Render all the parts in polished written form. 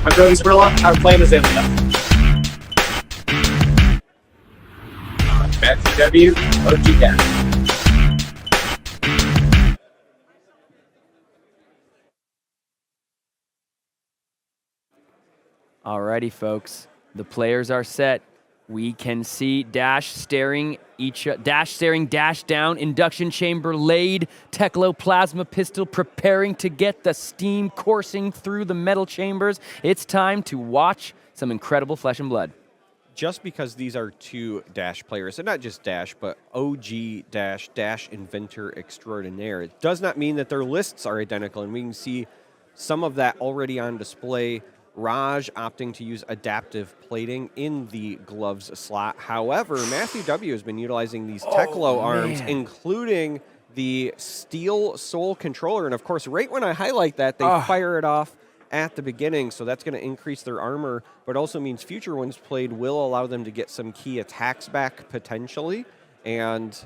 I'm Cody Spurlock. Our plan is Invitational. Matt W, OG Dash. Alrighty, folks. The players are set. We can see Dash staring Dash down, induction chamber laid, Teklo plasma pistol preparing to get the steam coursing through the metal chambers. It's time to watch some incredible flesh and blood. Just because these are two Dash players, and not just Dash, but OG Dash, Dash Inventor Extraordinaire, it does not mean that their lists are identical, and we can see some of that already on display. Raj opting to use adaptive plating in the gloves slot. However, Matthew W has been utilizing these Teklo arms, including the steel soul controller. And of course, right when I highlight that, they fire it off at the beginning. So that's going to increase their armor, but also means future ones played will allow them to get some key attacks back potentially. And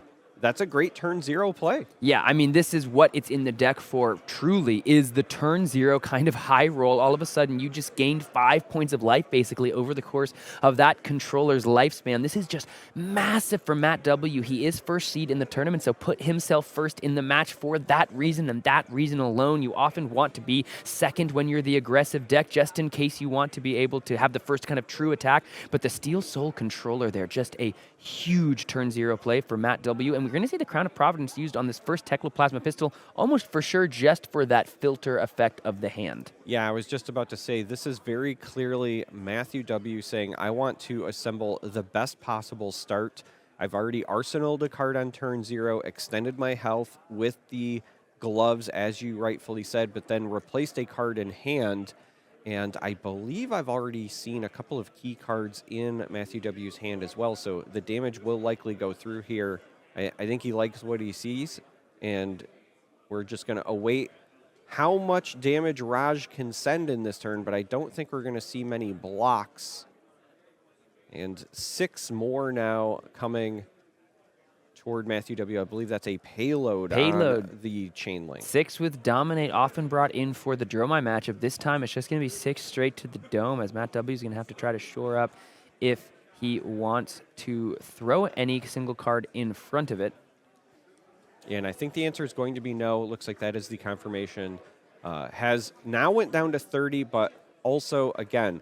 that's a great turn 0 play. Yeah, I mean, this is what it's in the deck for, truly, is the turn 0 kind of high roll. All of a sudden, you just gained 5 points of life, basically, over the course of that controller's lifespan. This is just massive for Matt W. He is first seed in the tournament, so put himself first in the match for that reason, and that reason alone. You often want to be second when you're the aggressive deck, just in case you want to be able to have the first kind of true attack. But the Steel Soul controller there, just a huge turn 0 play for Matt W. And we're going to see the Crown of Providence used on this first Teklo Plasma pistol, almost for sure just for that filter effect of the hand. Yeah, I was just about to say, this is very clearly Matthew W saying, I want to assemble the best possible start. I've already arsenaled a card on turn 0, extended my health with the gloves, as you rightfully said, but then replaced a card in hand. And I believe I've already seen a couple of key cards in Matthew W's hand as well, so the damage will likely go through here. I think he likes what he sees, and we're just going to await how much damage Raj can send in this turn, but I don't think we're going to see many blocks. And 6 more now coming toward Matthew W. I believe that's a payload on the chain link. 6 with Dominate, often brought in for the Dromai matchup. This time it's just going to be 6 straight to the dome, as Matt W is going to have to try to shore up if he wants to throw any single card in front of it. Yeah, and I think the answer is going to be no. It looks like that is the confirmation. Has now went down to 30, but also, again,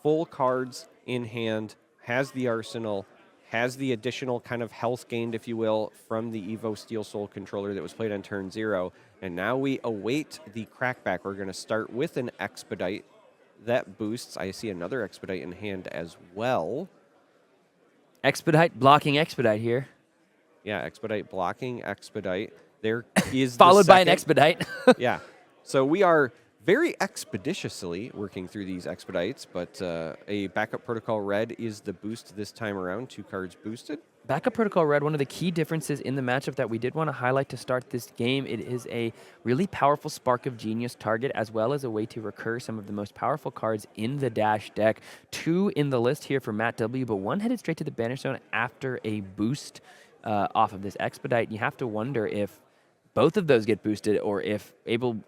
full cards in hand, has the arsenal, has the additional kind of health gained, if you will, from the Evo Steel Soul controller that was played on turn 0. And now we await the crackback. We're going to start with an Expedite. That boosts. I see another Expedite in hand as well. Expedite, blocking Expedite here. Yeah, Expedite, blocking Expedite. There is followed by an Expedite. Yeah. So we are very expeditiously working through these Expedites, but a Backup Protocol Red is the boost this time around. 2 cards boosted. Backup Protocol Red, one of the key differences in the matchup that we did want to highlight to start this game. It is a really powerful Spark of Genius target, as well as a way to recur some of the most powerful cards in the Dash deck. 2 in the list here for Matt W, but 1 headed straight to the Banish Zone after a boost off of this Expedite. You have to wonder if both of those get boosted, or if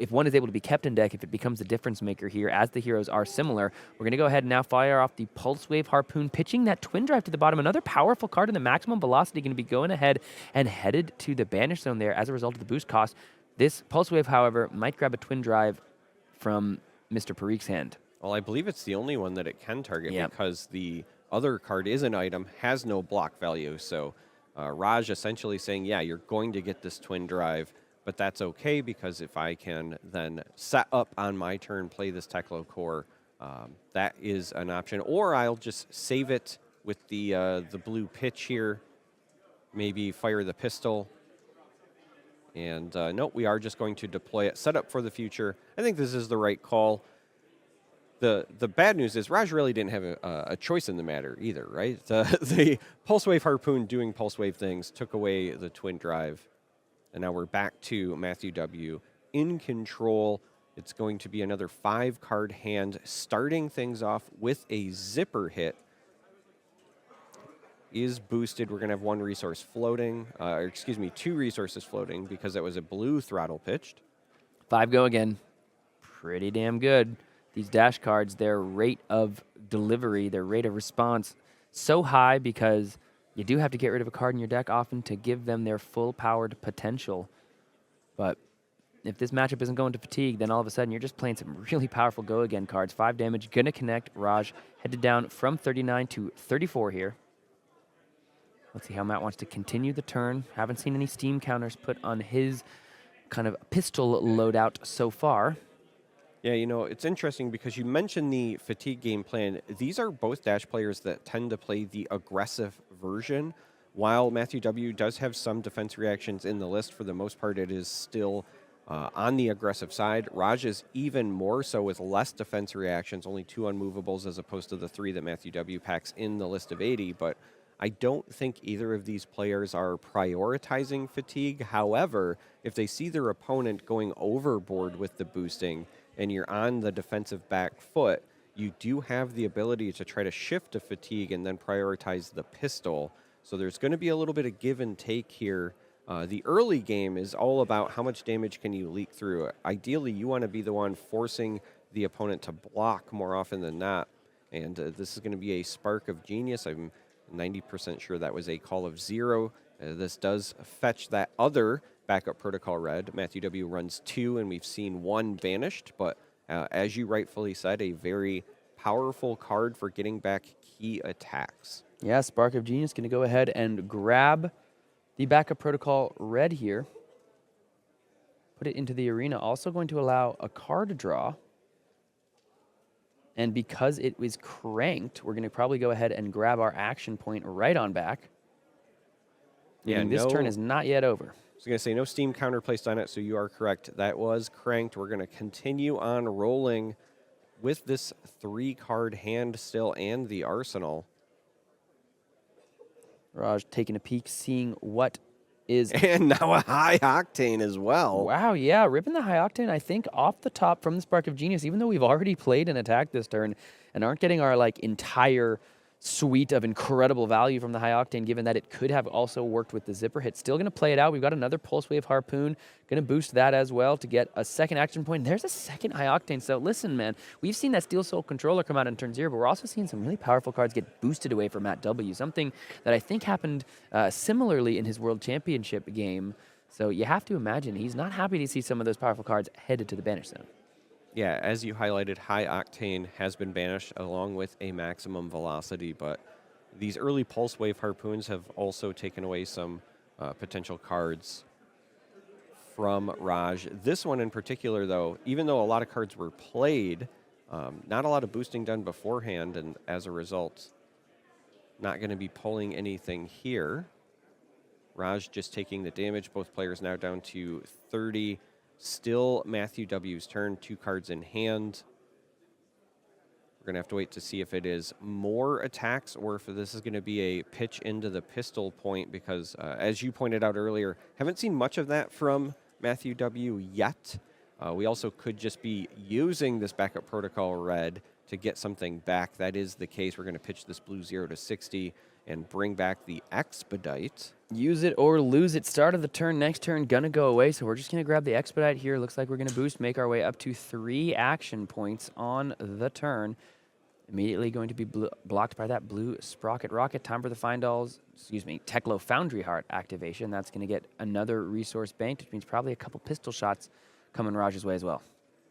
one is able to be kept in deck, if it becomes a difference maker here, as the heroes are similar. We're going to go ahead and now fire off the Pulse Wave Harpoon, pitching that Twin Drive to the bottom. Another powerful card in the maximum velocity, going to be going ahead and headed to the Banish Zone there as a result of the boost cost. This Pulse Wave, however, might grab a Twin Drive from Mr. Parikh's hand. Well, I believe it's the only one that it can target, because the other card is an item, has no block value. So Raj essentially saying, yeah, you're going to get this Twin Drive, but that's okay, because if I can then set up on my turn, play this Teklo core, that is an option. Or I'll just save it with the blue pitch here, maybe fire the pistol. And no, we are just going to deploy it, set up for the future. I think this is the right call. The bad news is Raj really didn't have a choice in the matter either, right? The Pulse Wave Harpoon doing Pulse Wave things took away the Twin Drive. And now we're back to Matthew W in control. It's going to be another 5-card hand, starting things off with a zipper hit. Is boosted. We're going to have 1 resource floating, 2 resources floating, because that was a blue throttle pitched. 5 go again. Pretty damn good. these dash cards, their rate of delivery, their rate of response, so high because you do have to get rid of a card in your deck often to give them their full-powered potential. But if this matchup isn't going to fatigue, then all of a sudden you're just playing some really powerful go-again cards. 5 damage, gonna connect. Raj headed down from 39 to 34 here. Let's see how Matt wants to continue the turn. Haven't seen any steam counters put on his kind of pistol loadout so far. Yeah, you know, it's interesting because you mentioned the fatigue game plan. These are both Dash players that tend to play the aggressive version. While Matthew W. does have some defense reactions in the list, for the most part, it is still on the aggressive side. Raj is even more so with less defense reactions, only 2 unmovables as opposed to the 3 that Matthew W. packs in the list of 80. But I don't think either of these players are prioritizing fatigue. However, if they see their opponent going overboard with the boosting and you're on the defensive back foot, you do have the ability to try to shift to fatigue and then prioritize the pistol. So there's going to be a little bit of give and take here. The early game is all about how much damage can you leak through. Ideally, you want to be the one forcing the opponent to block more often than not. And this is going to be a Spark of Genius. I'm 90% sure that was a Call of Zero. This does fetch that other backup protocol red. Matthew W. runs 2, and we've seen 1 banished. But as you rightfully said, a very powerful card for getting back key attacks. Yeah, Spark of Genius going to go ahead and grab the backup protocol red here. Put it into the arena. Also going to allow a card draw. And because it was cranked, we're going to probably go ahead and grab our action point right on back. Yeah, this turn is not yet over. I was going to say no steam counter placed on it, so you are correct. That was cranked. We're going to continue on rolling with this 3-card hand still and the arsenal. Raj taking a peek, seeing what is... And now a high octane as well. Wow, yeah, ripping the high octane, I think, off the top from the Spark of Genius, even though we've already played an attack this turn and aren't getting our, like, entire suite of incredible value from the high octane, given that it could have also worked with the zipper hit. Still going to play it out. We've got another Pulse Wave Harpoon. Going to boost that as well to get a second action point. There's a second high octane. So listen, man, we've seen that Steel Soul Controller come out in turn 0, but we're also seeing some really powerful cards get boosted away from Matt W. Something that I think happened similarly in his World Championship game. So you have to imagine he's not happy to see some of those powerful cards headed to the banish zone. Yeah, as you highlighted, high octane has been banished along with a maximum velocity, but these early Pulse Wave Harpoons have also taken away some potential cards from Raj. This one in particular, though, even though a lot of cards were played, not a lot of boosting done beforehand, and as a result, not going to be pulling anything here. Raj just taking the damage. Both players now down to 30. Still Matthew W.'s turn, 2 cards in hand. We're going to have to wait to see if it is more attacks or if this is going to be a pitch into the pistol point because, as you pointed out earlier, haven't seen much of that from Matthew W. yet. We also could just be using this backup protocol red to get something back. That is the case. We're going to pitch this blue 0 to 60 and bring back the Expedite. Use it or lose it. Start of the turn, next turn, gonna go away. So we're just gonna grab the Expedite here. Looks like we're gonna boost, make our way up to 3 action points on the turn. Immediately going to be blocked by that blue Sprocket Rocket. Time for the Teklo Foundry Heart activation. That's gonna get another resource banked, which means probably a couple pistol shots coming Raj's way as well.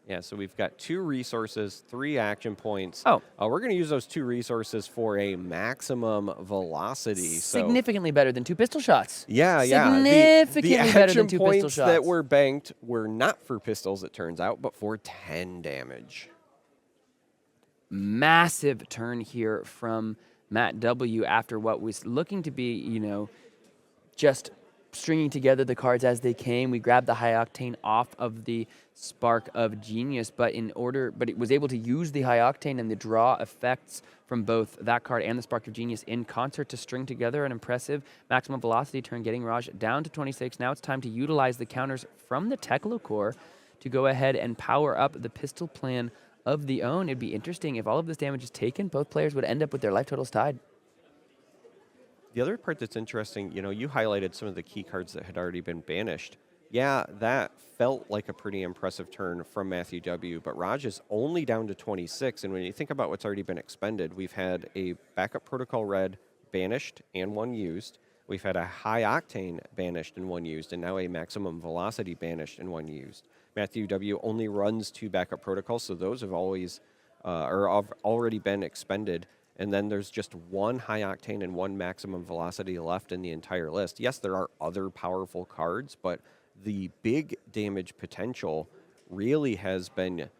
Yeah, so we've got 2 resources, 3 action points. Oh. We're going to use those 2 resources for a maximum velocity. Significantly better than 2 pistol shots. Yeah. Significantly better than 2 pistol shots. The action points that were banked were not for pistols, it turns out, but for 10 damage. Massive turn here from Matt W. after what was looking to be, just stringing together the cards as they came. We grabbed the high octane off of the Spark of Genius, but it was able to use the high octane and the draw effects from both that card and the Spark of Genius in concert to string together an impressive maximum velocity turn, getting Raj down to 26. Now it's time to utilize the counters from the Teklo core to go ahead and power up the pistol plan of the own. It'd be interesting if all of this damage is taken, both players would end up with their life totals tied. The other part that's interesting, you highlighted some of the key cards that had already been banished. Yeah, that felt like a pretty impressive turn from Matthew W. But Raj is only down to 26. And when you think about what's already been expended, we've had a backup protocol red banished and one used. We've had a high octane banished and one used, and now a maximum velocity banished and one used. Matthew W. only runs 2 backup protocols, so those have already been expended. And then there's just 1 high octane and 1 maximum velocity left in the entire list. Yes, there are other powerful cards, but the big damage potential really has been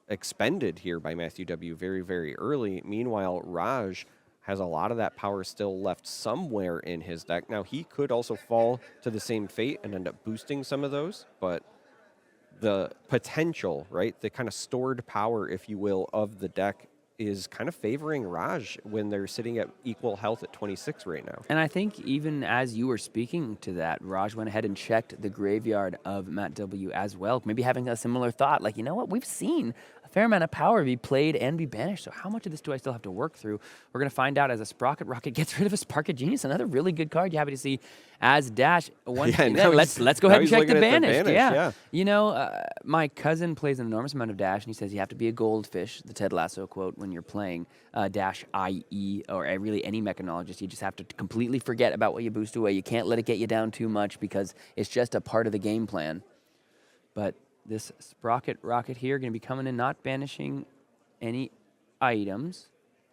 expended here by Matthew W. very, very early. Meanwhile, Raj has a lot of that power still left somewhere in his deck. Now, he could also fall to the same fate and end up boosting some of those, but the potential, right, the kind of stored power, if you will, of the deck is kind of favoring Raj when they're sitting at equal health at 26 right now. And I think even as you were speaking to that, Raj went ahead and checked the graveyard of Matt W as well, maybe having a similar thought, like, you know what, we've seen a fair amount of power be played and be banished, so how much of this do I still have to work through? We're going to find out as a Sprocket Rocket gets rid of a Spark of Genius, another really good card. You're happy to see as Dash. Let's go ahead and check the banished. Yeah. You know, my cousin plays an enormous amount of Dash, and he says you have to be a goldfish, the Ted Lasso quote, when you're playing Dash IE or really any mechanologist. You just have to completely forget about what you boost away. You can't let it get you down too much because it's just a part of the game plan. But this Sprocket Rocket here going to be coming in, not banishing any items.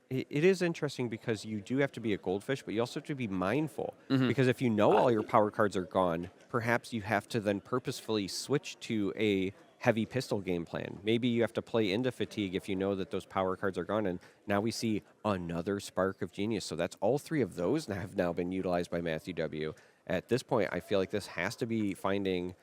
It is interesting because you do have to be a goldfish, but you also have to be mindful. Because if you know all your power cards are gone, perhaps you have to then purposefully switch to a heavy pistol game plan. Maybe you have to play into fatigue if you know that those power cards are gone. And now we see another Spark of Genius. So that's all 3 of those have now been utilized by Matthew W. At this point, I feel like this has to be finding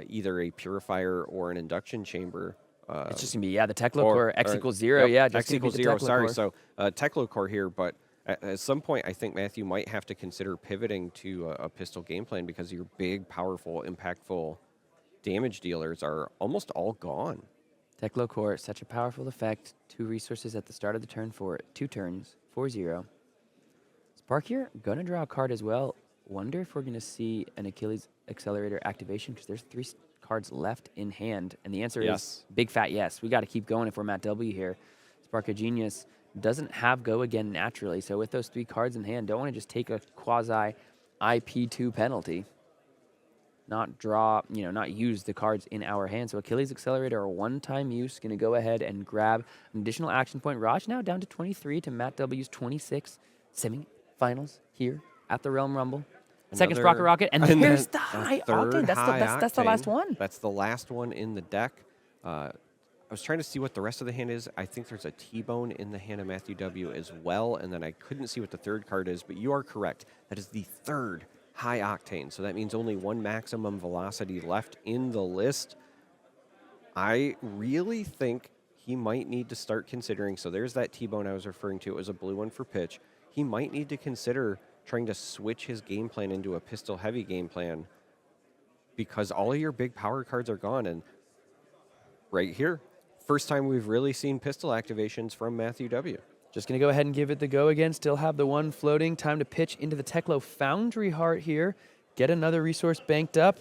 either a purifier or an induction chamber. It's just going to be, the Teklo core, X equals 0. Just X equals 0, sorry. So Teklo core here, but at some point, I think Matthew might have to consider pivoting to a pistol game plan because your big, powerful, impactful damage dealers are almost all gone. Teklo core, such a powerful effect. 2 resources at the start of the turn for 2 turns, 4-0. Spark here, going to draw a card as well. Wonder if we're going to see an Achilles Accelerator activation because there's 3 cards left in hand, and the answer is big fat yes. We got to keep going if we're Matt W here. Spark of Genius doesn't have go again naturally, so with those 3 cards in hand, don't want to just take a quasi IP2 penalty, not draw, not use the cards in our hand. So Achilles Accelerator, a one-time use, going to go ahead and grab an additional action point. Raj now down to 23 to Matt W's 26 semifinals here at the Realm Rumble. Second Sprocket Rocket, and there's the high octane. That's the last one. That's the last one in the deck. I was trying to see what the rest of the hand is. I think there's a T-Bone in the hand of Matthew W. as well, and then I couldn't see what the 3rd card is, but you are correct. That is the 3rd high octane, so that means only 1 maximum velocity left in the list. I really think he might need to start considering, so there's that T-Bone I was referring to. It was a blue one for pitch. He might need to consider trying to switch his game plan into a pistol-heavy game plan because all of your big power cards are gone. And right here, first time we've really seen pistol activations from Matthew W. Just going to go ahead and give it the go again. Still have the 1 floating. Time to pitch into the Teklo Foundry Heart here. Get another resource banked up.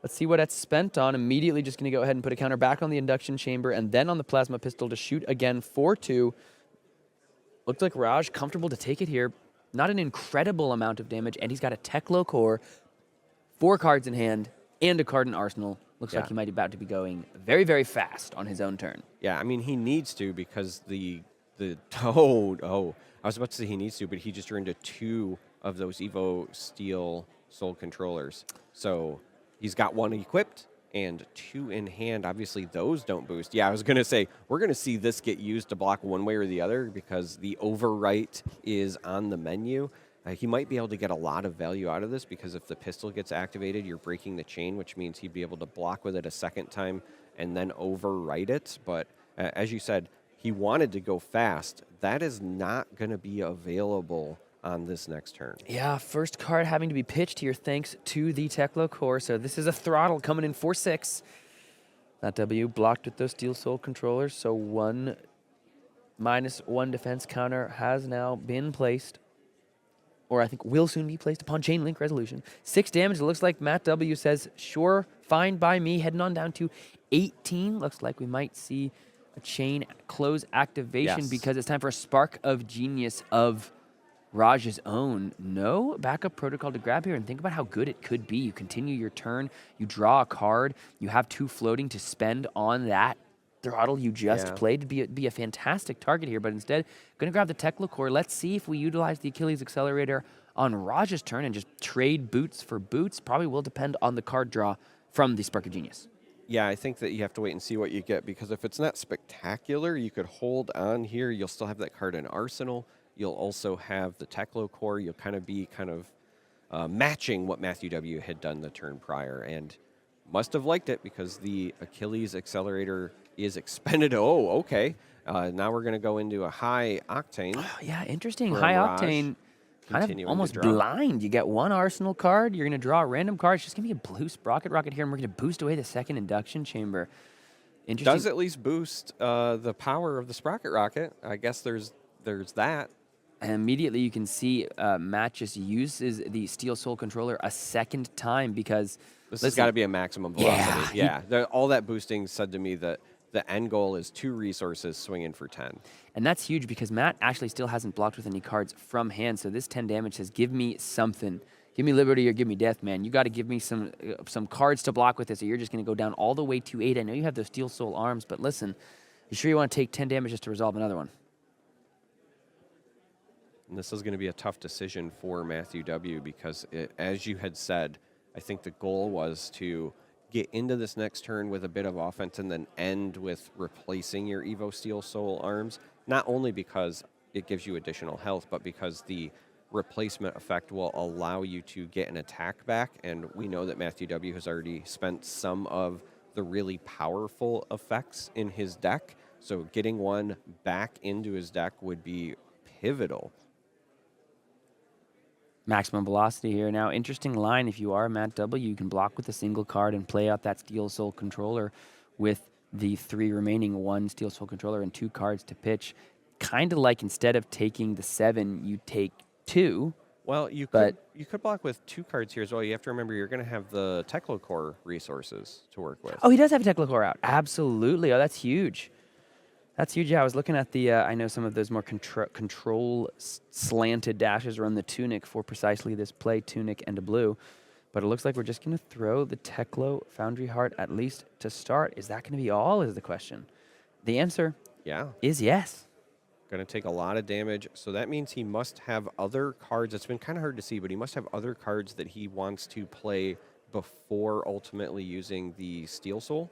Let's see what that's spent on. Immediately just going to go ahead and put a counter back on the induction chamber and then on the plasma pistol to shoot again for 2. Looks like Raj comfortable to take it here. Not an incredible amount of damage, and he's got a Teklo core, 4 cards in hand, and a card in arsenal. Looks like he might be about to be going very, very fast on his own turn. Yeah, I mean, he needs to because I was about to say he needs to, but he just earned 2 of those Evo Steel Soul Controllers. So he's got 1 equipped and 2 in hand. Obviously, those don't boost. Yeah, I was going to say, we're going to see this get used to block one way or the other because the overwrite is on the menu. He might be able to get a lot of value out of this because if the pistol gets activated, you're breaking the chain, which means he'd be able to block with it a second time and then overwrite it. But as you said, he wanted to go fast. That is not going to be available on this next turn. Yeah, first card having to be pitched here thanks to the Teklo core. So this is a throttle coming in 4-6. That W blocked with those Steel Soul Controllers. So 1 -1 defense counter has now been placed. or I think will soon be placed upon chain link resolution. 6 damage. It looks like Matt W says, sure, fine by me. Heading on down to 18. Looks like we might see a chain close activation Yes. because it's time for a Spark of Genius of Raj's own. No backup protocol to grab here, and think about how good it could be. You continue your turn, you draw a card, you have 2 floating to spend on that throttle you just played. It'd be a fantastic target here, but instead, going to grab the Tekla core. Let's see if we utilize the Achilles Accelerator on Raj's turn and just trade boots for boots. Probably will depend on the card draw from the Spark of Genius. Yeah, I think that you have to wait and see what you get, because if it's not spectacular, you could hold on here. You'll still have that card in Arsenal. You'll also have the Tekla core. You'll kind of be matching what Matthew W. had done the turn prior, and must have liked it because the Achilles Accelerator is expended. Oh, okay. Now we're going to go into a high octane. Oh, yeah, interesting. From High Raj, octane, kind of continuing to almost draw. blind. You get 1 Arsenal card. You're going to draw a random card. It's just going to be a blue Sprocket Rocket here, and we're going to boost away the second induction chamber. Interesting. Does at least boost the power of the Sprocket Rocket. I guess there's that. And immediately you can see Matt just uses the Steel Soul Controller a second time because This has got to be a maximum velocity. Yeah, All that boosting said to me that the end goal is 2 resources swinging for 10. And that's huge because Matt actually still hasn't blocked with any cards from hand. So this 10 damage says, give me something. Give me liberty or give me death, man. You got to give me some cards to block with this, or you're just going to go down all the way to 8. I know you have those Steel Soul arms, but listen, you sure you want to take 10 damage just to resolve another one? And this is going to be a tough decision for Matthew W. because, as you had said, I think the goal was to get into this next turn with a bit of offense and then end with replacing your Evo Steel Soul arms, not only because it gives you additional health, but because the replacement effect will allow you to get an attack back. And we know that Matthew W. has already spent some of the really powerful effects in his deck, so getting one back into his deck would be pivotal. Maximum velocity here. Now, interesting line. If you are Matt W, you can block with a single card and play out that Steel Soul Controller with the 3 remaining 1 Steel Soul Controller and 2 cards to pitch. Kind of like instead of taking the 7, you take 2. Well, you could block with 2 cards here as well. You have to remember you're going to have the Tekla core resources to work with. Oh, he does have a Tekla core out. Absolutely. Oh, that's huge. That's huge. Yeah, I was looking at the, I know some of those more control slanted dashes run the Tunic for precisely this play, Tunic and a blue. But it looks like we're just going to throw the Tekla Foundry Heart at least to start. Is that going to be all is the question? The answer is yes. Going to take a lot of damage. So that means he must have other cards. It's been kind of hard to see, but he must have other cards that he wants to play before ultimately using the Steel Soul.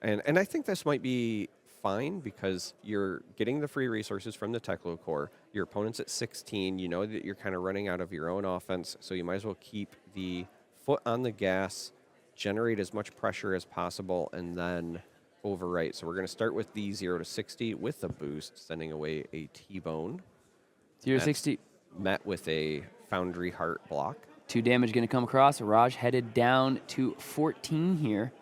And I think this might be fine because you're getting the free resources from the Tekla core. Your opponent's at 16. You know that you're kind of running out of your own offense, so you might as well keep the foot on the gas, generate as much pressure as possible, and then overwrite. So we're going to start with the 0 to 60 with a boost, sending away a T-bone. 0 to 60. Met with a Foundry Heart block. 2 damage going to come across. Raj headed down to 14 here.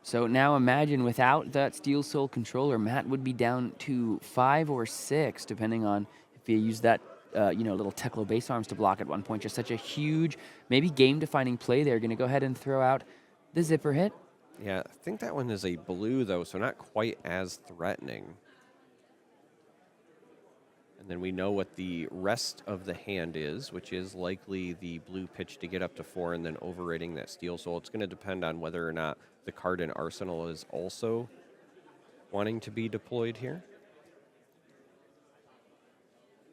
So now imagine without that Steel Soul Controller, Matt would be down to 5 or 6, depending on if you use that, little Tekla base arms to block at one point. Just such a huge, maybe game-defining play there. Going to go ahead and throw out the zipper hit. Yeah, I think that one is a blue, though, so not quite as threatening. And then we know what the rest of the hand is, which is likely the blue pitch to get up to 4 and then overrating that Steel Soul. It's going to depend on whether or not the card in Arsenal is also wanting to be deployed here.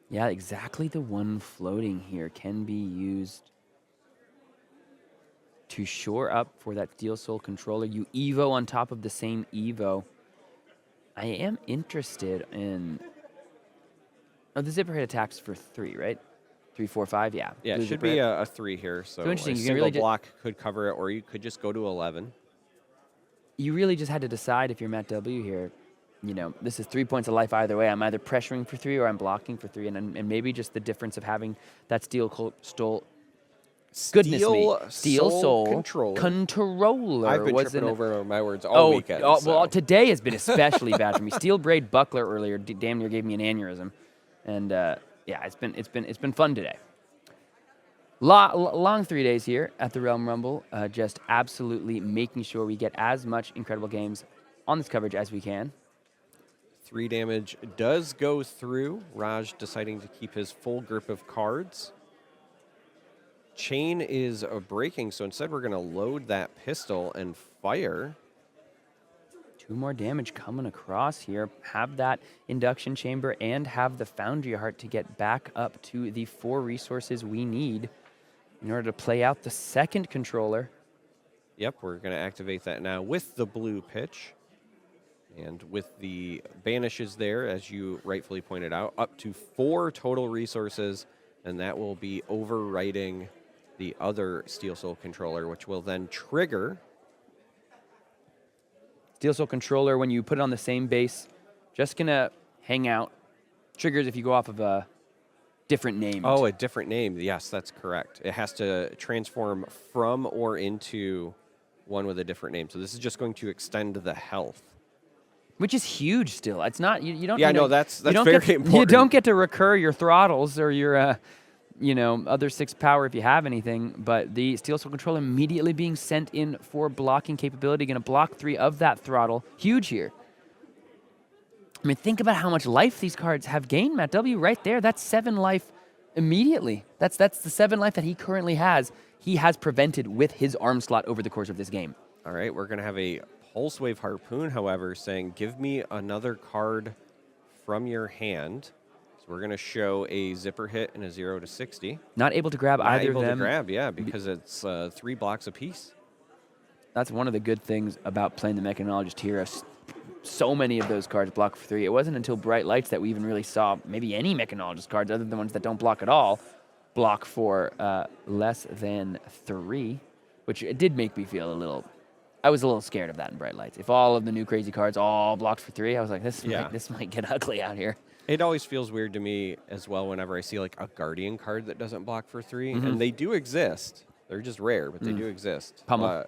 Yeah, exactly the one floating here can be used to shore up for that Steel Soul Controller. You Evo on top of the same Evo. I am interested in... Oh, the zipper hit attacks for 3, right? 3, 4, 5, yeah. Yeah, it should be a 3 here. So interesting. A You can single really block could cover it, or you could just go to 11. You really just had to decide if you're Matt W here. You know, this is 3 points of life either way. I'm either pressuring for 3 or I'm blocking for 3. And maybe just the difference of having that Steel Soul Controller. I've been tripping over my words all weekend. Well, today has been especially bad for me. Steel Braid Buckler earlier damn near gave me an aneurysm. And yeah, it's been fun today. Long 3 days here at the Realm Rumble, just absolutely making sure we get as much incredible games on this coverage as we can. 3 damage does go through. Raj deciding to keep his full grip of cards. Chain is breaking, so instead we're going to load that pistol and fire. 2 more damage coming across here. Have that induction chamber and have the foundry heart to get back up to the 4 resources we need in order to play out the second controller. Yep, we're going to activate that now with the blue pitch. And with the banishes there, as you rightfully pointed out, up to 4 total resources, and that will be overwriting the other Steel Soul controller, which will then trigger. Steel Soul controller, when you put it on the same base, just gonna hang out. Triggers if you go off of a different name. Oh, a different name. Yes, that's correct. It has to transform from or into one with a different name. So this is just going to extend the health. Which is huge still. It's not, you don't. Yeah, you know, no, that's you don't very get, important. You don't get to recur your throttles or your, other 6 power if you have anything. But the Steel Soul controller immediately being sent in for blocking capability, going to block 3 of that throttle. Huge here. I mean, think about how much life these cards have gained, Matt W. Right there, that's 7 life immediately. That's the 7 life that he currently has. He has prevented with his arm slot over the course of this game. All right, we're going to have a Pulse Wave Harpoon, however, saying, give me another card from your hand. So we're going to show a zipper hit and a 0 to 60. Not able to grab either of them. Not able to grab, yeah, because it's 3 blocks apiece. That's one of the good things about playing the Mechanologist here. So many of those cards block for 3. It wasn't until Bright Lights that we even really saw maybe any Mechanologist cards, other than the ones that don't block at all, block for less than 3, which it did make me feel a little... I was a little scared of that in Bright Lights. If all of the new crazy cards all blocked for 3, I was like, this might get ugly out here. It always feels weird to me as well whenever I see like a Guardian card that doesn't block for 3, and they do exist. They're just rare, but they do exist. Pummel.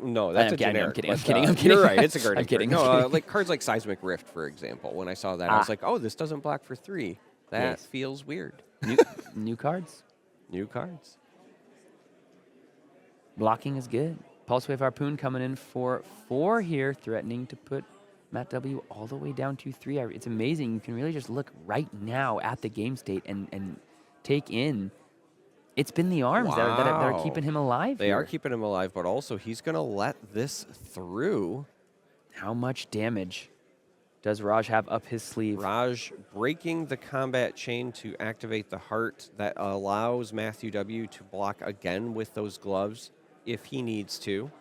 No, that's a generic. I'm kidding. You're right. It's a Guardian. I'm kidding. No, like cards like Seismic Rift, for example. When I saw that, I was like, oh, this doesn't block for 3. That feels weird. New cards. New cards. Blocking is good. Pulse Wave Harpoon coming in for 4 here, threatening to put Matt W all the way down to 3. It's amazing. You can really just look right now at the game state and take in. It's been the arms that are keeping him alive. They are keeping him alive, but also he's going to let this through. How much damage does Raj have up his sleeve? Raj breaking the combat chain to activate the heart that allows Matthew W to block again with those gloves if he needs to.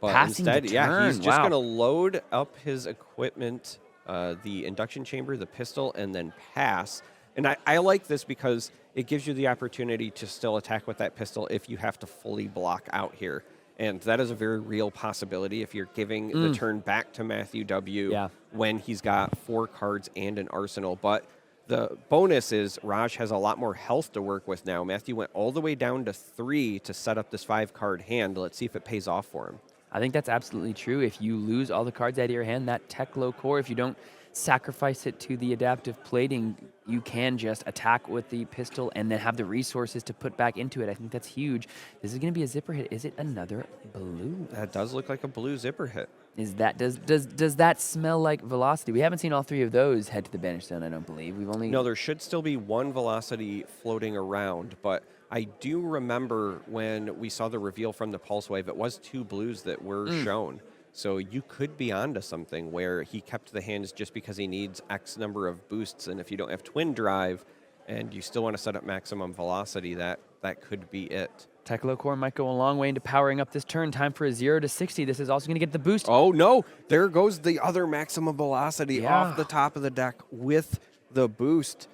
But Passing instead, the turn. he's just going to load up his equipment, the induction chamber, the pistol, and then pass. And I like this because it gives you the opportunity to still attack with that pistol if you have to fully block out here. And that is a very real possibility if you're giving the turn back to Matthew W when he's got 4 cards and an arsenal. But the bonus is Raj has a lot more health to work with now. Matthew went all the way down to 3 to set up this 5-card hand. Let's see if it pays off for him. I think that's absolutely true. If you lose all the cards out of your hand, that tech low core, if you don't sacrifice it to the adaptive plating, you can just attack with the pistol and then have the resources to put back into it. I think that's huge. This is going to be a zipper hit. Is it another blue? That does look like a blue zipper hit. Is that does that smell like velocity? We haven't seen all 3 of those head to the banish zone, I don't believe. We've only... No, there should still be 1 velocity floating around, but I do remember when we saw the reveal from the Pulse Wave, it was 2 blues that were shown. So you could be onto something where he kept the hands just because he needs X number of boosts, and if you don't have Twin Drive and you still want to set up maximum velocity, that could be it. Tech low core might go a long way into powering up this turn. Time for a 0 to 60. This is also going to get the boost. Oh, no. There goes the other maximum velocity off the top of the deck with the boost.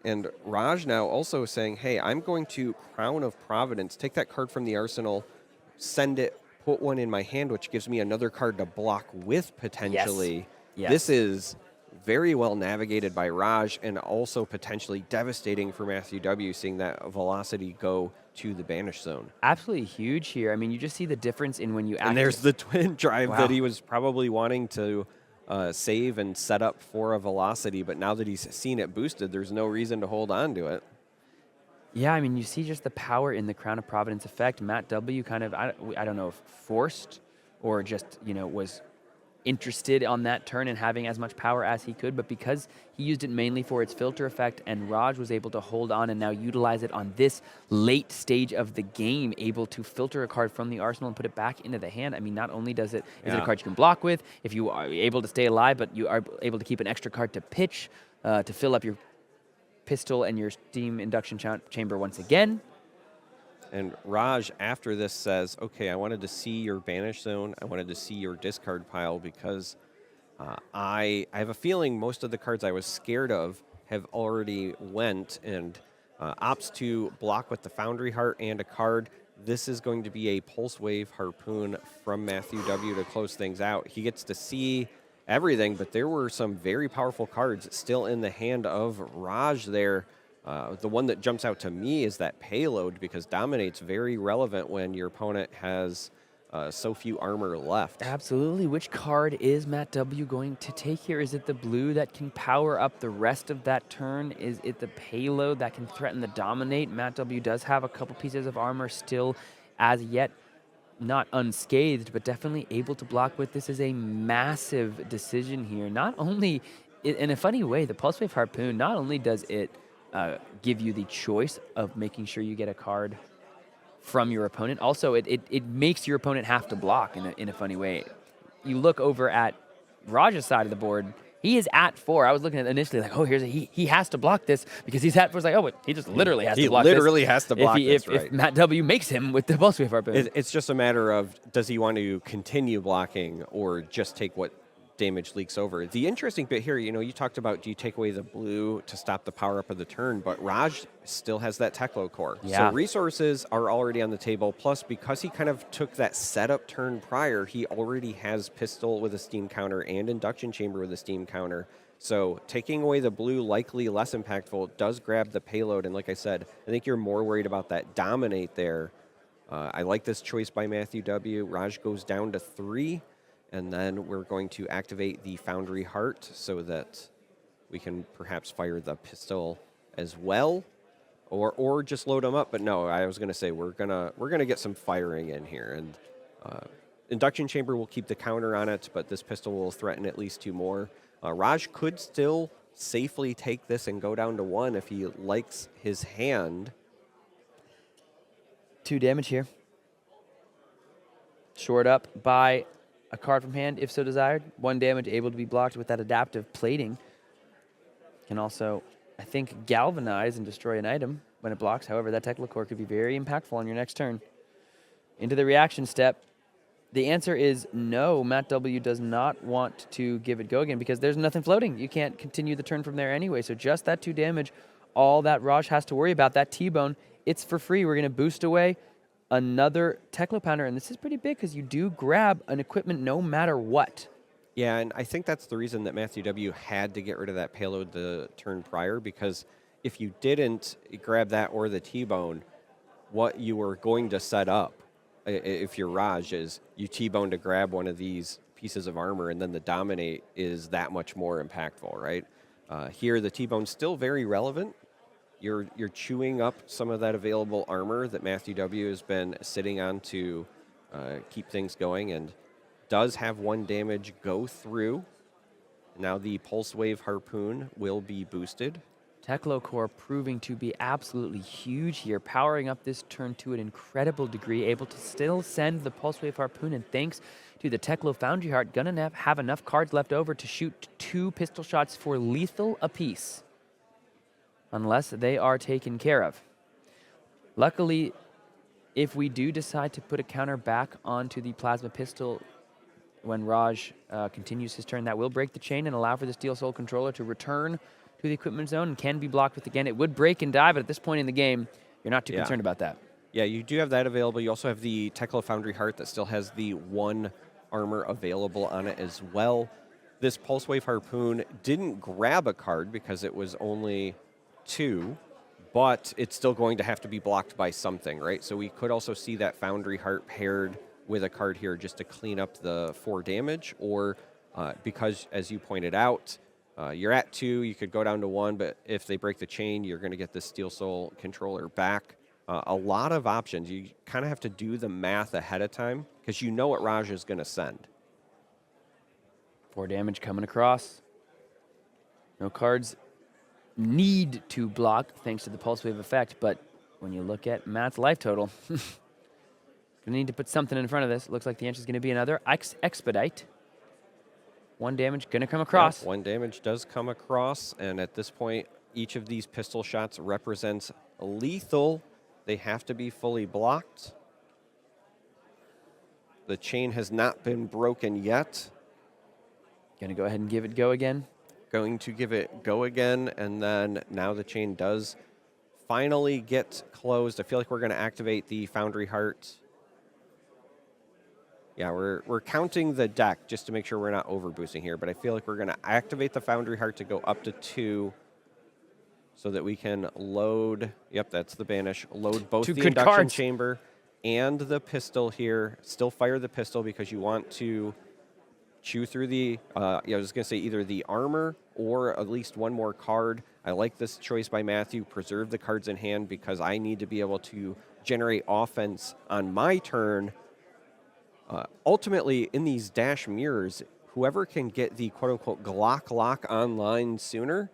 And Raj now also saying, hey, I'm going to Crown of Providence, take that card from the arsenal, send it, put 1 in my hand, which gives me another card to block with potentially. Yes. This is very well navigated by Raj and also potentially devastating for Matthew W, seeing that velocity go to the banish zone. Absolutely huge here. I mean, you just see the difference in when you And there's the Twin Drive that he was probably wanting to save and set up for a velocity, but now that he's seen it boosted, there's no reason to hold on to it. Yeah, I mean, you see just the power in the Crown of Providence effect. Matt W. kind of, I don't know if forced or just, was interested on that turn and having as much power as he could, but because he used it mainly for its filter effect and Raj was able to hold on and now utilize it on this late stage of the game, able to filter a card from the arsenal and put it back into the hand. I mean, not only is it a card you can block with, if you are able to stay alive, but you are able to keep an extra card to pitch, to fill up your pistol and your steam induction chamber once again. And Raj, after this, says, okay, I wanted to see your banish zone. I wanted to see your discard pile because I have a feeling most of the cards I was scared of have already went, and opts to block with the Foundry Heart and a card. This is going to be a Pulse Wave Harpoon from Matthew W. to close things out. He gets to see everything, but there were some very powerful cards still in the hand of Raj there. The one that jumps out to me is that payload, because Dominate's very relevant when your opponent has so few armor left. Absolutely. Which card is Matt W. going to take here? Is it the blue that can power up the rest of that turn? Is it the payload that can threaten the Dominate? Matt W. does have a couple pieces of armor still as yet not unscathed, but definitely able to block with. This is a massive decision here. Not only, in a funny way, the Pulse Wave Harpoon, not only does it give you the choice of making sure you get a card from your opponent. Also, it makes your opponent have to block in a funny way. You look over at Raj's side of the board, he is at 4. I was looking at it initially like, oh, he has to block this because he's at 4. It's like, oh, but he just literally has to block this. He literally has to block this, right? If Matt W. makes him with the Pulse Wave Harpoon. It's just a matter of, does he want to continue blocking or just take what damage leaks over? The interesting bit here, you talked about, do you take away the blue to stop the power up of the turn, but Raj still has that Teklo core. Yeah. So resources are already on the table, plus because he kind of took that setup turn prior, he already has pistol with a steam counter and induction chamber with a steam counter. So taking away the blue, likely less impactful, does grab the payload, and like I said, I think you're more worried about that Dominate there. I like this choice by Matthew W. Raj goes down to 3. And then we're going to activate the Foundry Heart so that we can perhaps fire the pistol as well, or just load them up. But no, I was going to say we're gonna get some firing in here, and induction chamber will keep the counter on it, but this pistol will threaten at least 2 more. Raj could still safely take this and go down to 1 if he likes his hand. 2 damage here. Shored up by a card from hand, if so desired. 1 damage, able to be blocked with that adaptive plating. Can also, I think, galvanize and destroy an item when it blocks. However, that Teklo core could be very impactful on your next turn. Into the reaction step. The answer is no. Matt W. does not want to give it go again because there's nothing floating. You can't continue the turn from there anyway. So just that 2 damage, all that Raj has to worry about, that T-bone, it's for free. We're going to boost away another Teklo Pounder, and this is pretty big because you do grab an equipment no matter what. Yeah, and I think that's the reason that Matthew W. had to get rid of that payload the turn prior, because if you didn't grab that or the T-bone, what you were going to set up, if you're Raj, is you T-bone to grab one of these pieces of armor, and then the Dominate is that much more impactful, right? Here, the T-bone's still very relevant. You're chewing up some of that available armor that Matthew W. has been sitting on to keep things going, and does have 1 damage go through. Now the Pulse Wave Harpoon will be boosted. Teklo core proving to be absolutely huge here, powering up this turn to an incredible degree, able to still send the Pulse Wave Harpoon, and thanks to the Teklo Foundry Heart, gonna have enough cards left over to shoot 2 pistol shots for lethal apiece, unless they are taken care of. Luckily, if we do decide to put a counter back onto the plasma pistol when Raj continues his turn, that will break the chain and allow for the Steel Soul Controller to return to the equipment zone and can be blocked with again. It would break and die, but at this point in the game, you're not too concerned about that. Yeah, you do have that available. You also have the Teklo Foundry Heart that still has the 1 armor available on it as well. This Pulse Wave Harpoon didn't grab a card because it was only 2, but it's still going to have to be blocked by something, right? So we could also see that Foundry Heart paired with a card here just to clean up the 4 damage, or because, as you pointed out, you're at 2, you could go down to 1, but if they break the chain, you're going to get the Steel Soul controller back. A lot of options. You kind of have to do the math ahead of time because you know what Raj is going to send. 4 damage coming across. No cards need to block thanks to the pulse wave effect, but when you look at Matt's life total, gonna need to put something in front of this. Looks like the answer is gonna be another expedite. 1 damage gonna come across. Yep, 1 damage does come across, and at this point, each of these pistol shots represents lethal. They have to be fully blocked. The chain has not been broken yet. Gonna go ahead and give it go again. Going to give it go again, and then now the chain does finally get closed. I feel like we're going to activate the Foundry Heart. Yeah, we're counting the deck just to make sure we're not overboosting here, but I feel like we're going to activate the Foundry Heart to go up to 2 so that we can load, yep, that's the banish, load both the induction chamber and the pistol here. Still fire the pistol because you want to chew through the, I was going to say either the armor or at least one more card. I like this choice by Matthew. Preserve the cards in hand because I need to be able to generate offense on my turn. Ultimately, in these dash mirrors, whoever can get the quote-unquote Glock lock online sooner,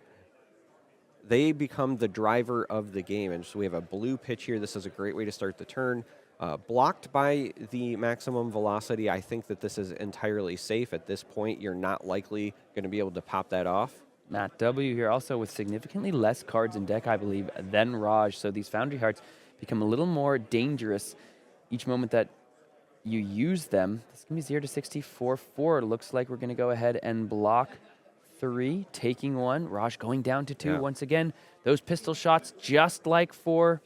they become the driver of the game. And so we have a blue pitch here. This is a great way to start the turn. Blocked by the maximum velocity, I think that this is entirely safe. At this point, you're not likely going to be able to pop that off. Matt W here also with significantly less cards in deck, I believe, than Raj. So these Foundry Hearts become a little more dangerous each moment that you use them. This is going to be 0 to 64. 4. Looks like we're going to go ahead and block 3, taking 1. Raj going down to 2 once again. Those pistol shots just like 4.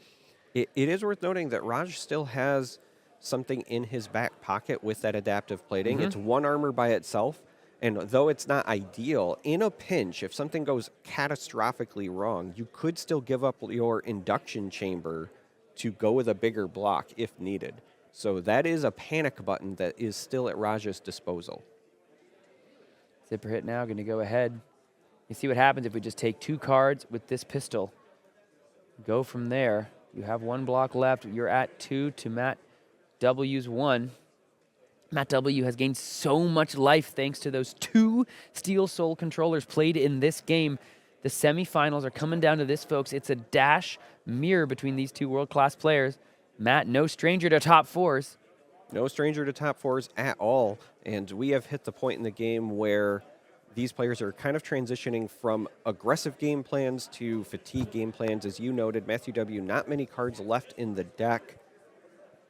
It is worth noting that Raj still has something in his back pocket with that adaptive plating. It's 1 armor by itself, and though it's not ideal, in a pinch, if something goes catastrophically wrong, you could still give up your induction chamber to go with a bigger block if needed. So that is a panic button that is still at Raj's disposal. Zipper hit now, going to go ahead. You see what happens if we just take 2 cards with this pistol. Go from there. You have 1 block left. You're at 2 to Matt W's 1. Matt W has gained so much life thanks to those 2 Steel Soul controllers played in this game. The semifinals are coming down to this, folks. It's a dash mirror between these 2 world-class players. Matt, no stranger to top 4s. No stranger to top 4s at all. And we have hit the point in the game where these players are kind of transitioning from aggressive game plans to fatigue game plans. As you noted, Matthew W, not many cards left in the deck,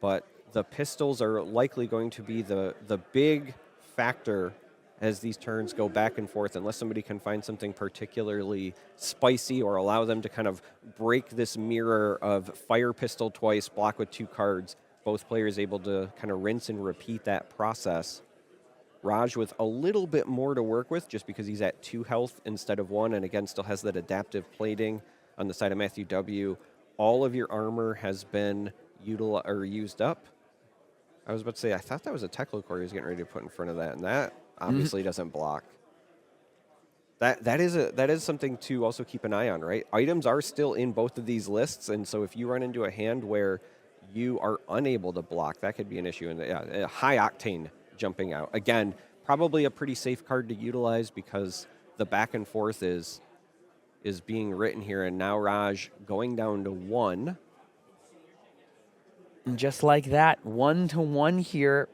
but the pistols are likely going to be the big factor as these turns go back and forth, unless somebody can find something particularly spicy or allow them to kind of break this mirror of fire pistol twice, block with 2 cards. Both players able to kind of rinse and repeat that process. Raj with a little bit more to work with just because he's at 2 health instead of 1, and again still has that adaptive plating on the side of Matthew W. All of your armor has been used up. I was about to say, I thought that was a Teklo core he was getting ready to put in front of that, and that obviously doesn't block. That is something to also keep an eye on, right? Items are still in both of these lists, and so if you run into a hand where you are unable to block, that could be an issue. And a high octane jumping out. Again, probably a pretty safe card to utilize because the back and forth is being written here, and now Raj going down to 1. And just like that, 1-1 here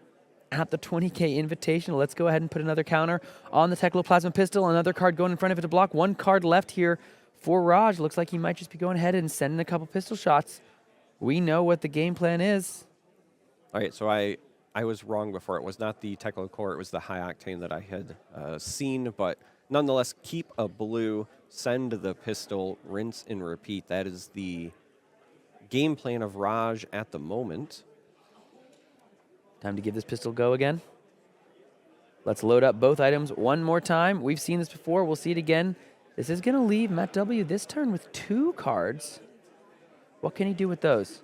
at the 20K Invitational. Let's go ahead and put another counter on the Tectoplasma Pistol. Another card going in front of it to block. 1 card left here for Raj. Looks like he might just be going ahead and sending a couple pistol shots. We know what the game plan is. All right, so I was wrong before. It was not the Teklo core. It was the high octane that I had seen. But nonetheless, keep a blue, send the pistol, rinse and repeat. That is the game plan of Raj at the moment. Time to give this pistol go again. Let's load up both items one more time. We've seen this before. We'll see it again. This is going to leave Matt W this turn with 2 cards. What can he do with those?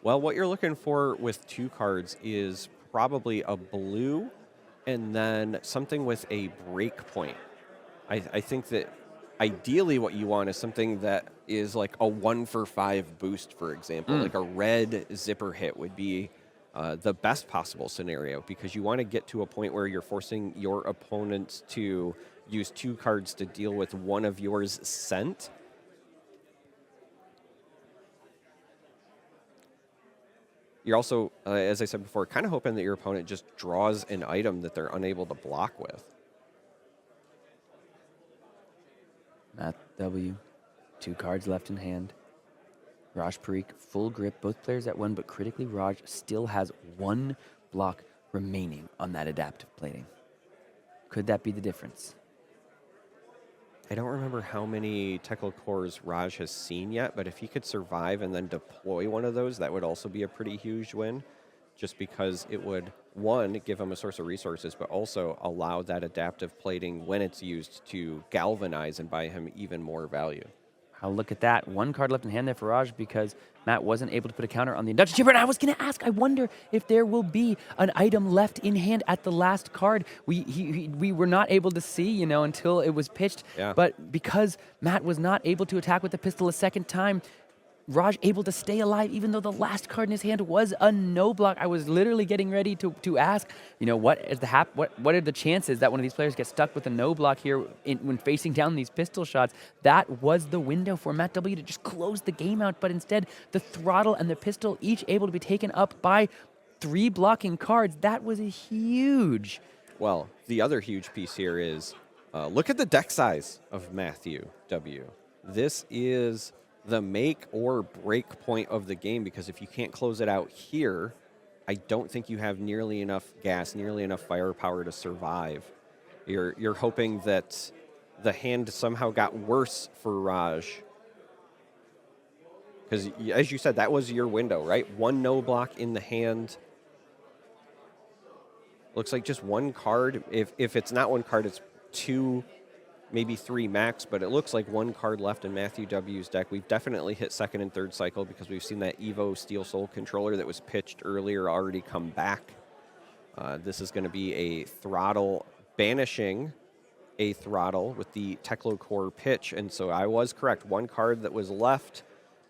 Well, what you're looking for with 2 cards is probably a blue and then something with a break point. I think that ideally what you want is something that is like a 1-for-5 boost, for example. Like a red zipper hit would be the best possible scenario, because you want to get to a point where you're forcing your opponents to use 2 cards to deal with one of yours sent. You're also, as I said before, kind of hoping that your opponent just draws an item that they're unable to block with. Matt W, 2 cards left in hand. Raj Parikh, full grip, both players at 1, but critically Raj still has 1 block remaining on that adaptive plating. Could that be the difference? I don't remember how many Tekla cores Raj has seen yet, but if he could survive and then deploy one of those, that would also be a pretty huge win, just because it would, 1, give him a source of resources, but also allow that adaptive plating, when it's used, to galvanize and buy him even more value. I'll look at that. 1 card left in hand there for Raj, because Matt wasn't able to put a counter on the induction chamber. And I was going to ask, I wonder if there will be an item left in hand at the last card. We were not able to see, until it was pitched. Yeah. But because Matt was not able to attack with the pistol a second time, Raj able to stay alive, even though the last card in his hand was a no block. I was literally getting ready to ask, what are the chances that one of these players gets stuck with a no block here when facing down these pistol shots? That was the window for Matt W to just close the game out, but instead the throttle and the pistol each able to be taken up by 3 blocking cards. That was a huge. Well, the other huge piece here is, look at the deck size of Matthew W. This is the make or break point of the game, because if you can't close it out here, I don't think you have nearly enough gas, nearly enough firepower to survive. You're hoping that the hand somehow got worse for Raj, because as you said, that was your window, right? 1 no block in the hand. Looks like just 1 card. If it's not 1 card, it's 2, maybe 3 max, but it looks like 1 card left in Matthew W's deck. We've definitely hit 2nd and 3rd cycle, because we've seen that Evo Steel Soul controller that was pitched earlier already come back. This is going to be a throttle, banishing a throttle with the Tekla core pitch, and so I was correct. 1 card that was left,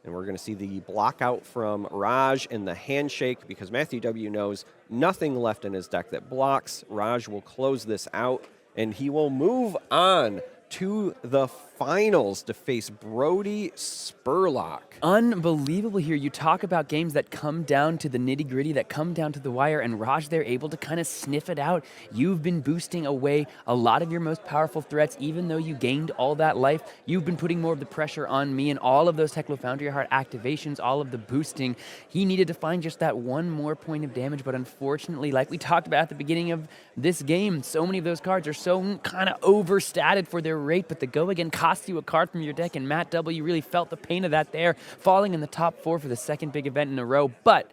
and we're going to see the block out from Raj and the handshake, because Matthew W knows nothing left in his deck that blocks. Raj will close this out, and he will move on to the finals to face Brody Spurlock. Unbelievable here. You talk about games that come down to the nitty-gritty, that come down to the wire, and Raj, they're able to kind of sniff it out. You've been boosting away a lot of your most powerful threats, even though you gained all that life. You've been putting more of the pressure on me, and all of those Tekla Foundry Heart activations, all of the boosting. He needed to find just that 1 more point of damage, but unfortunately, like we talked about at the beginning of this game, so many of those cards are so kind of overstated for their rate, but the go again costs you a card from your deck, and Matt W really felt the pain of that there, falling in the top 4 for the 2nd big event in a row. But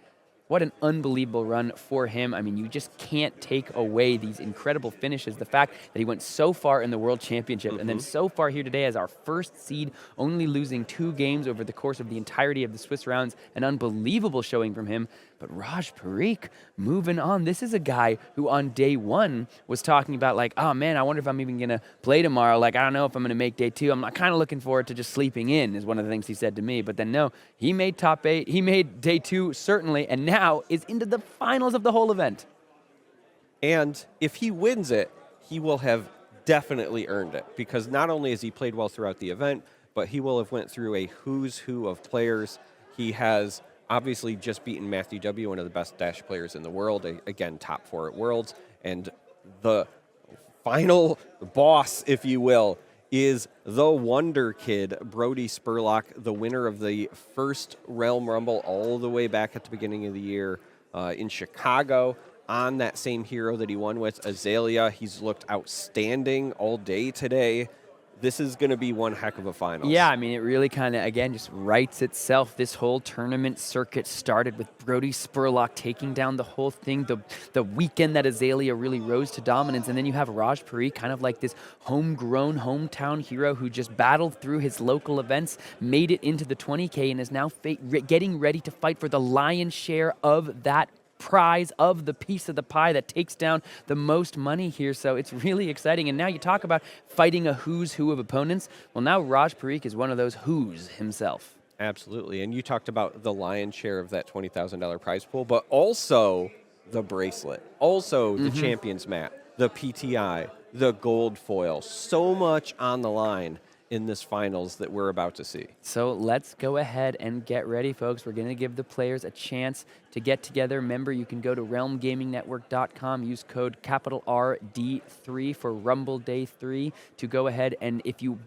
what an unbelievable run for him. I mean, you just can't take away these incredible finishes. The fact that he went so far in the World Championship and then so far here today as our 1st seed, only losing 2 games over the course of the entirety of the Swiss rounds. An unbelievable showing from him. But Raj Parikh moving on. This is a guy who on day 1 was talking about like, oh man, I wonder if I'm even going to play tomorrow. Like, I don't know if I'm going to make day 2. I'm kind of looking forward to just sleeping in, is one of the things he said to me. But then no, he made top 8. He made day 2 certainly, and now is into the finals of the whole event. And if he wins it, he will have definitely earned it, because not only has he played well throughout the event, but he will have went through a who's who of players. He has obviously just beaten Matthew W, one of the best Dash players in the world, again, top 4 at Worlds. And the final boss, if you will, is the Wonder Kid, Brody Spurlock, the winner of the first Realm Rumble all the way back at the beginning of the year in Chicago, on that same hero that he won with, Azalea. He's looked outstanding all day today. This is going to be one heck of a finals. Yeah, I mean, it really kind of, again, just writes itself. This whole tournament circuit started with Brody Spurlock taking down the whole thing, the weekend that Azalea really rose to dominance. And then you have Raj Parikh, kind of like this homegrown, hometown hero who just battled through his local events, made it into the 20K, and is now getting ready to fight for the lion's share of that prize of the piece of the pie that takes down the most money here. So it's really exciting. And now you talk about fighting a who's who of opponents. Well, now Raj Parikh is one of those who's himself. Absolutely. And you talked about the lion's share of that $20,000 prize pool, but also the bracelet, also the champion's mat, the PTI, the gold foil. So much on the line in this finals that we're about to see. So let's go ahead and get ready, folks. We're going to give the players a chance to get together. Remember, you can go to realmgamingnetwork.com, use code capital RD3 for Rumble Day 3 to go ahead, and if you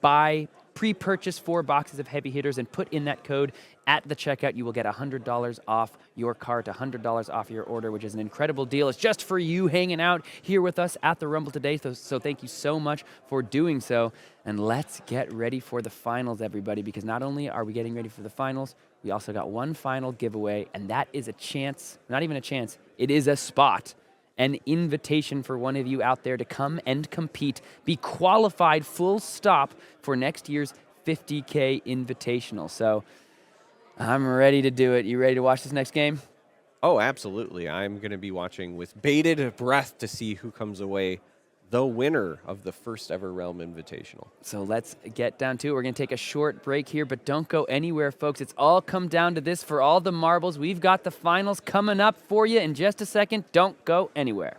pre-purchase 4 boxes of heavy hitters and put in that code at the checkout, you will get $100 off your cart, $100 off your order, which is an incredible deal. It's just for you hanging out here with us at the Rumble today. So thank you so much for doing so. And let's get ready for the finals, everybody, because not only are we getting ready for the finals, we also got one final giveaway, and that is a chance, not even a chance, it is a spot, an invitation for one of you out there to come and compete, be qualified full stop for next year's 50K Invitational. So I'm ready to do it. You ready to watch this next game? Oh, absolutely. I'm going to be watching with bated breath to see who comes away the winner of the first ever Realm Invitational. So let's get down to it. We're going to take a short break here, but don't go anywhere, folks. It's all come down to this for all the marbles. We've got the finals coming up for you in just a second. Don't go anywhere.